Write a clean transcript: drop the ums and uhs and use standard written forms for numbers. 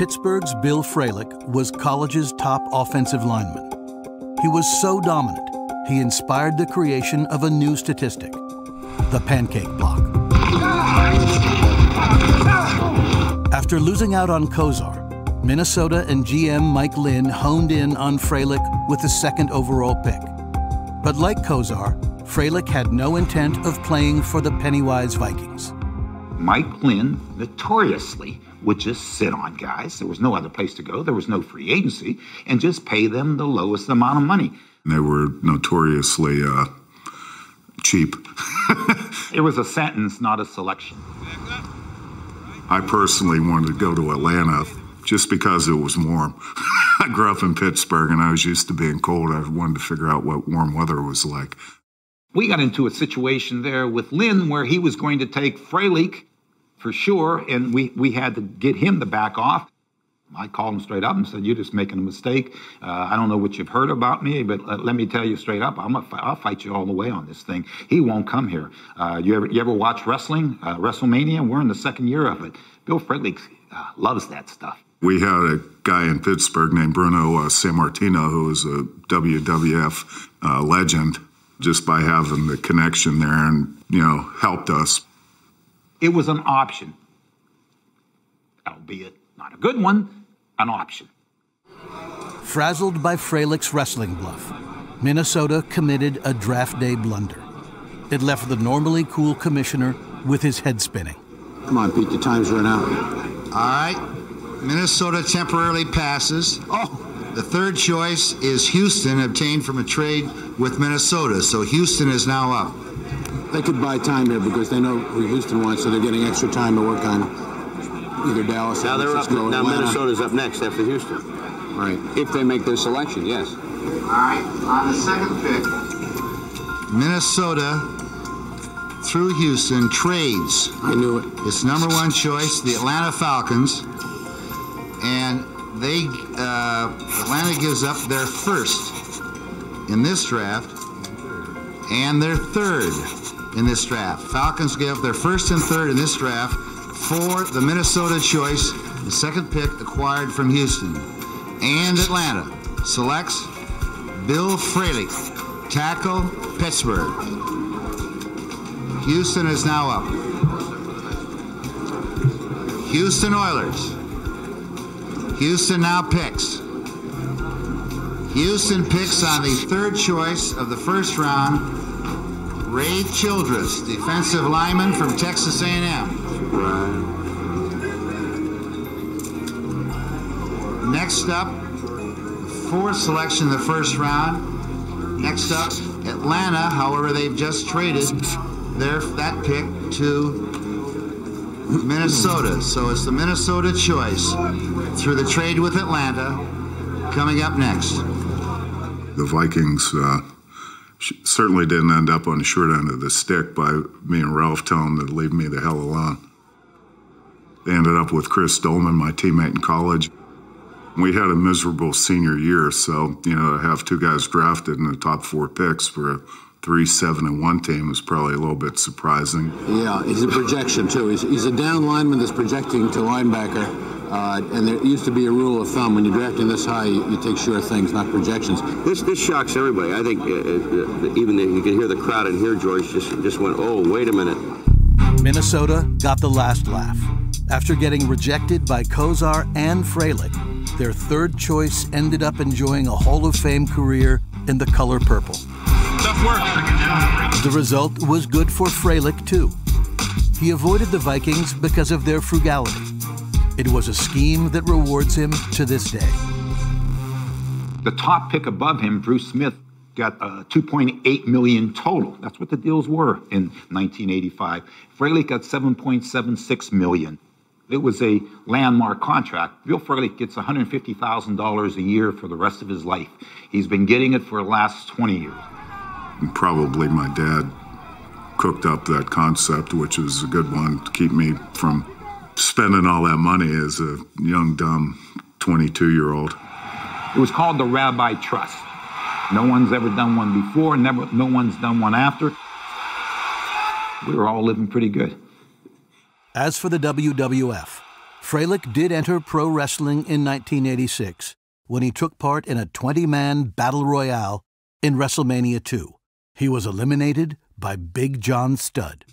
Pittsburgh's Bill Fralic was college's top offensive lineman. He was so dominant, he inspired the creation of a new statistic, the pancake block. After losing out on Kozar, Minnesota and GM Mike Lynn honed in on Fralic with the second overall pick. But like Kozar, Fralic had no intent of playing for the Pennywise Vikings. Mike Lynn notoriously would just sit on guys. There was no other place to go. There was no free agency, and just pay them the lowest amount of money. They were notoriously cheap. It was a sentence, not a selection. I personally wanted to go to Atlanta just because it was warm. I grew up in Pittsburgh, and I was used to being cold. I wanted to figure out what warm weather was like. We got into a situation there with Lynn where he was going to take Fralic for sure, and we had to get him to back off. I called him straight up and said, "You're just making a mistake. I don't know what you've heard about me, but let me tell you straight up, I'll fight you all the way on this thing. He won't come here." You ever watch wrestling, WrestleMania? We're in the second year of it. Bill Fralic loves that stuff. We had a guy in Pittsburgh named Bruno Sammartino, who was a WWF legend, just by having the connection there and, helped us. It was an option, albeit not a good one, an option. Frazzled by Fralic's wrestling bluff, Minnesota committed a draft day blunder. It left the normally cool commissioner with his head spinning. Come on, Pete, the time's run out. All right, Minnesota temporarily passes. The third choice is Houston, obtained from a trade with Minnesota. So Houston is now up. They could buy time here because they know who Houston wants, so they're getting extra time to work on either Dallas or now they're up. Now Minnesota's up next after Houston. Right. If they make their selection, yes. All right. On the second pick, Minnesota, through Houston, trades. I knew it. Its number one choice, the Atlanta Falcons, and Atlanta gives up their first in this draft and their third in this draft. Falcons give up their first and third in this draft for the Minnesota choice, the second pick acquired from Houston. And Atlanta selects Bill Fralic, tackle, Pittsburgh. Houston is now up. Houston Oilers. Houston now picks. Houston picks on the third choice of the first round, Ray Childress, defensive lineman from Texas A&M. Right. Next up, fourth selection in the first round. Next up, Atlanta. However, they've just traded that pick to Minnesota. So it's the Minnesota choice through the trade with Atlanta coming up next. The Vikings certainly didn't end up on the short end of the stick by me and Ralph telling them to leave me the hell alone. They ended up with Chris Dolman, my teammate in college. We had a miserable senior year, so, to have two guys drafted in the top 4 picks for a 3-7-1 team was probably a little bit surprising. Yeah, he's a projection, too. He's a down lineman that's projecting to linebacker, and there used to be a rule of thumb. When you're drafting this high, you take sure things, not projections. This shocks everybody. I think even you could hear the crowd in here, George, just went, oh, wait a minute. Minnesota got the last laugh. After getting rejected by Kozar and Fralic, their third choice ended up enjoying a Hall of Fame career in the color purple. Tough work. The result was good for Fralic, too. He avoided the Vikings because of their frugality. It was a scheme that rewards him to this day. The top pick above him, Bruce Smith, got $2.8 million total. That's what the deals were in 1985. Fralic got $7.76 million. It was a landmark contract. Bill Fralic gets $150,000 a year for the rest of his life. He's been getting it for the last 20 years. And probably my dad cooked up that concept, which was a good one to keep me from spending all that money as a young, dumb 22-year-old. It was called the Rabbi Trust. No one's ever done one before, no one's done one after. We were all living pretty good. As for the WWF, Fralic did enter pro wrestling in 1986 when he took part in a 20-man battle royale in WrestleMania 2. He was eliminated by Big John Studd.